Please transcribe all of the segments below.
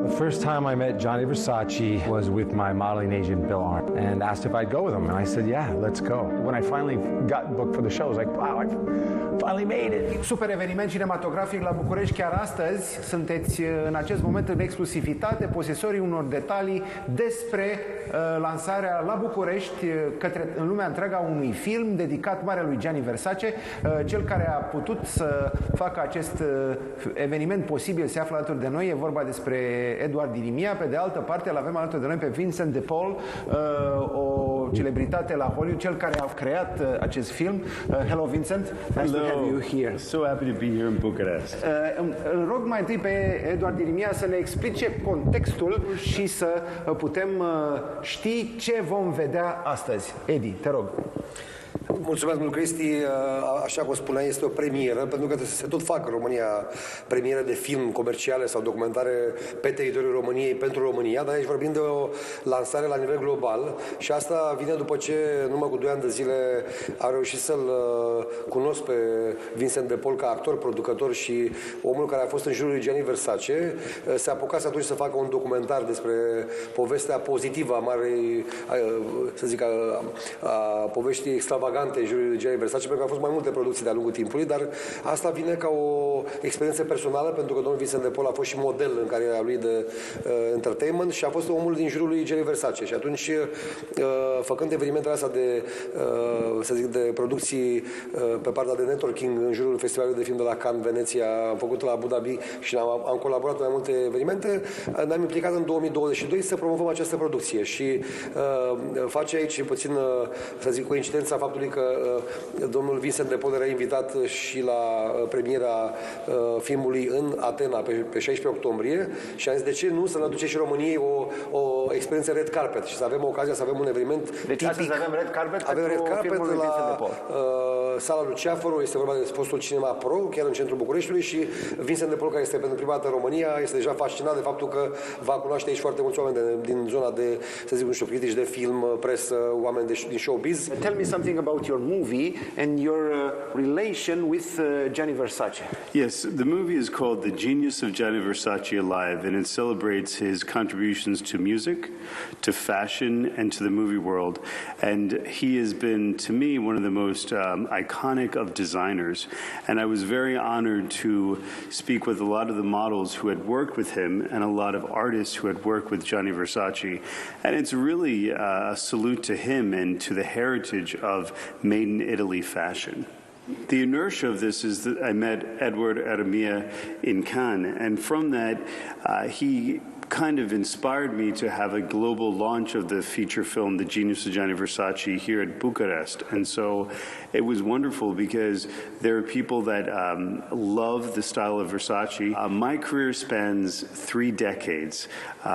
The first time I met Gianni Versace was with my modeling agent, Bill Arndt, and asked if I'd go with him. And I said, yeah, let's go. When I finally got booked for the show, I was like, wow, I finally made it. Super eveniment cinematografic la București chiar astăzi. Sunteți în acest moment în exclusivitate, posesorii unor detalii despre lansarea la București în lumea întreagă a unui film dedicat marelui Gianni Versace. Cel care a putut să facă acest eveniment posibil se află alături de noi. E vorba despre Edward Dirimia. Pe de altă parte, îl avem alături de noi pe Vincent de Paul, o celebritate la Hollywood, cel care a creat acest film. Hello, Vincent. Nice to have you here. So happy to be here in Bucharest. Îl rog mai întâi pe Edward Dirimia să ne explice contextul și să putem ști ce vom vedea astăzi. Edi, te rog. Mulțumesc mult, Cristi. Așa cum spuneai, este o premieră, pentru că se tot fac în România premiere de film comerciale sau documentare pe teritoriul României pentru România, dar aici vorbim de o lansare la nivel global și asta vine după ce, numai cu 2 ani de zile, am reușit să-l cunosc pe Vincent de Paul ca actor, producător și omul care a fost în jurul lui Gianni Versace. Se apucase atunci să facă un documentar despre povestea pozitivă a marei, să zic, a poveștii extravagante în jurul lui Gianni Versace, pentru că au fost mai multe producții de-a lungul timpului, dar asta vine ca o experiență personală, pentru că domnul Vincent de Paul a fost și model în cariera lui de entertainment și a fost omul din jurul lui Gianni Versace. Și atunci, făcând evenimentele astea de, să zic, de producții pe partea de networking în jurul Festivalului de Film de la Cannes, Veneția, am făcut la Abu Dhabi și am colaborat în mai multe evenimente, ne-am implicat în 2022 să promovăm această producție și face aici puțin, să zic, coincidența faptului că domnul Vincent de Paul era invitat și la premiera filmului în Atena pe 16 octombrie și am zis de ce nu să ne aduce și României o experiență red carpet și să avem ocazia să avem un eveniment deci tipic. Astăzi avem red carpet avem red carpet la sala Luceafărul, este vorba de fostul Cinema Pro, chiar în centrul Bucureștiului și Vincent de Paul, care este pentru prima dată în România, este deja fascinat de faptul că va cunoaște aici foarte mulți oameni din zona de, să zic, nu știu, critici de film, presă, oameni din showbiz. Tell me something about your movie and your relation with Gianni Versace. Yes, the movie is called The Genius of Gianni Versace Alive, and it celebrates his contributions to music, to fashion, and to the movie world. And he has been, to me, one of the most iconic of designers. And I was very honored to speak with a lot of the models who had worked with him and a lot of artists who had worked with Gianni Versace. And it's really a salute to him and to the heritage of made in Italy fashion. The inertia of this is that I met Edward Dirimia in Cannes, and from that, he kind of inspired me to have a global launch of the feature film, The Genius of Gianni Versace, here at Bucharest. And so it was wonderful because there are people that love the style of Versace. My career spans 3 decades.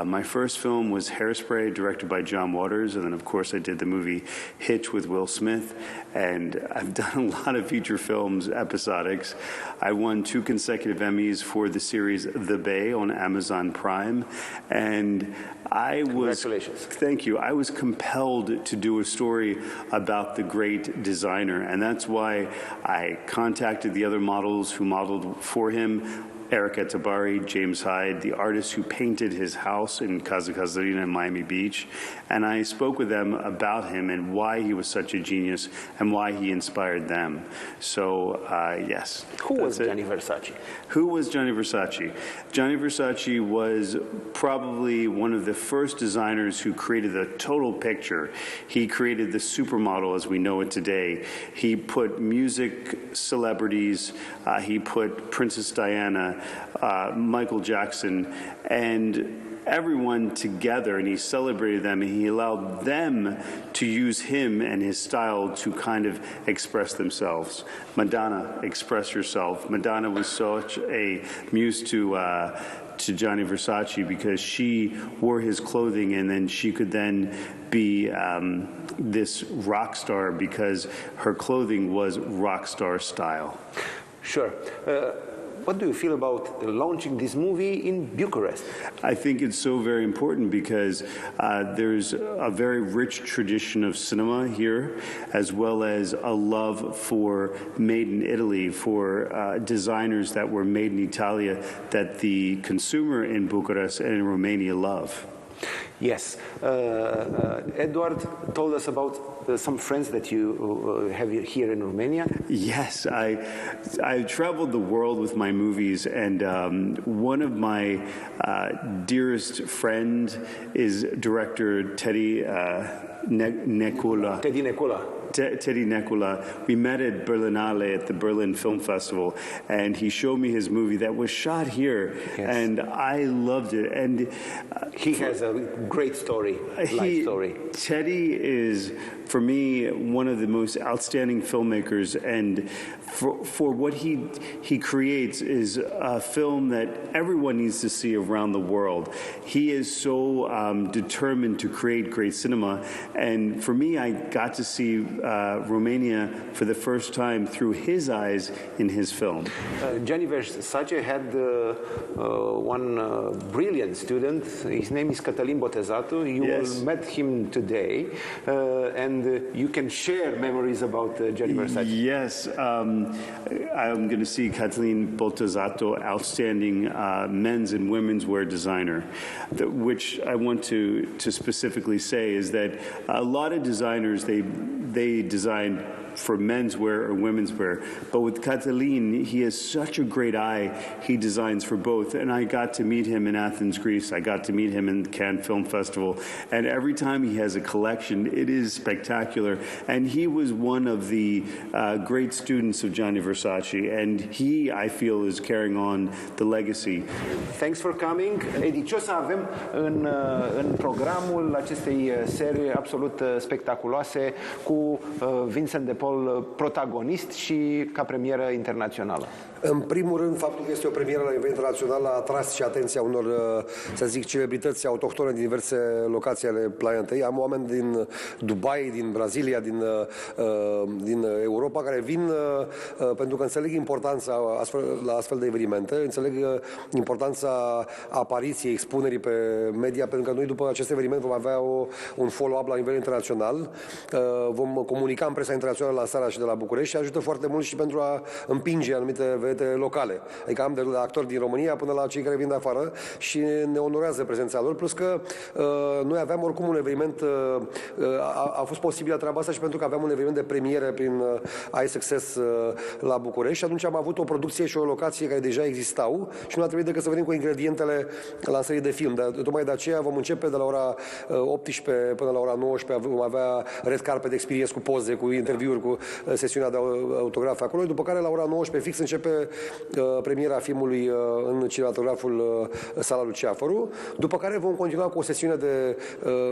My first film was Hairspray, directed by John Waters, and then of course I did the movie Hitch with Will Smith, and I've done a lot of feature films, episodics. I won 2 consecutive Emmys for the series The Bay on Amazon Prime, and I was, congratulations. Thank you, I was compelled to do a story about the great designer, and that's why I contacted the other models who modeled for him, Erica Tabari, James Hyde, the artist who painted his house in Casa Casuarina in Miami Beach, and I spoke with them about him and why he was such a genius and why he inspired them. So, yes. Who was Gianni Versace? Who was Gianni Versace? Gianni Versace was probably one of the first designers who created the total picture. He created the supermodel as we know it today. He put music celebrities, he put Princess Diana, Michael Jackson, and everyone together, and he celebrated them, and he allowed them to use him and his style to kind of express themselves. Madonna, express yourself. Madonna was such a muse to Gianni Versace because she wore his clothing, and then she could then be this rock star because her clothing was rock star style. Sure. what do you feel about launching this movie in Bucharest? I think it's so very important because there's a very rich tradition of cinema here, as well as a love for made in Italy, for designers that were made in Italia that the consumer in Bucharest and in Romania love. Yes. Edward told us about some friends that you have here in Romania. Yes, I traveled the world with my movies, and one of my dearest friend is director Teddy Necula. Teddy Necula. Teddy Necula. We met at Berlinale at the Berlin Film Festival, and he showed me his movie that was shot here, and I loved it. And he has a great story, life story. Teddy is, for me, one of the most outstanding filmmakers, and for what he creates is a film that everyone needs to see around the world. He is so determined to create great cinema, and for me, I got to see Romania for the first time through his eyes in his film. Gianni Versace had one brilliant student. His name is Cătălin Botezatu. You will met him today, and you can share memories about Gianni Versace. Yes, I'm going to see Cătălin Botezatu, outstanding men's and women's wear designer, which I want to specifically say is that a lot of designers, they design for men's wear or women's wear. But with Cătălin, he has such a great eye. He designs for both. And I got to meet him in Athens, Greece. I got to meet him in the Cannes Film Festival. And every time he has a collection, it is spectacular. And he was one of the great students of Gianni Versace. And he, I feel, is carrying on the legacy. Thanks for coming. Edi, ce o să avem în programul acestei serii absolut spectaculoase cu Vincent de Paul protagonist și ca premieră internațională? În primul rând, faptul că este o premieră la nivel internațional a atras și atenția unor, să zic, celebrități autohtone din diverse locații ale planetei. Am oameni din Dubai, din Brazilia, din Europa, care vin pentru că înțeleg importanța la astfel de evenimente, înțeleg importanța apariției, expunerii pe media, pentru că noi după acest eveniment vom avea un follow-up la nivel internațional. Vom comunica în presa internațională lansarea și de la București și ajută foarte mult și pentru a împinge anumite vedete locale. Adică am de la actori din România până la cei care vin de afară și ne onorează prezența lor, plus că noi aveam oricum un eveniment, a fost posibilă treaba asta și pentru că aveam un eveniment de premiere prin iSuccess la București și atunci am avut o producție și o locație care deja existau și nu a trebuit decât să venim cu ingredientele lansării de film. Tocmai de aceea vom începe de la ora 18 până la ora 19, vom avea red carpet experience cu poze, cu interviuri, cu sesiunea de autografe acolo, după care la ora 19 fix începe premiera filmului în cinematograful Sala Luceafăru, după care vom continua cu o sesiune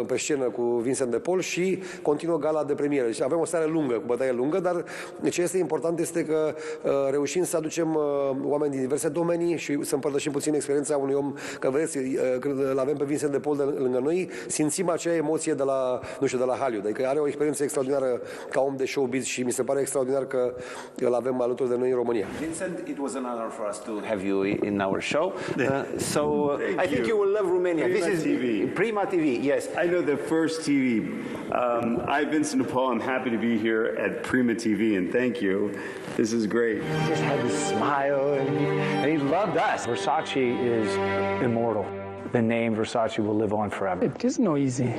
pe scenă cu Vincent de Paul și continuă gala de premieră. Deci avem o seară lungă, cu bătaie lungă, dar ce este important este că reușim să aducem oameni din diverse domenii și să împărtășim puțin experiența unui om, că vedeți, când îl avem pe Vincent de Paul lângă noi, simțim acea emoție de la, nu știu, de la Hollywood. Adică are o experiență extraordinară ca om de showbiz și mi se pare extraordinar că îl avem alături de noi în România. Vincent, it was an honor for us to have you in our show. I think you will love Romania. Prima This is TV. Prima TV, yes. I know the first TV. I'm Vincent de Paul. I'm happy to be here at Prima TV, and thank you. This is great. He just had this smile, and he loved us. Versace is immortal. The name Versace will live on forever. It is no easy.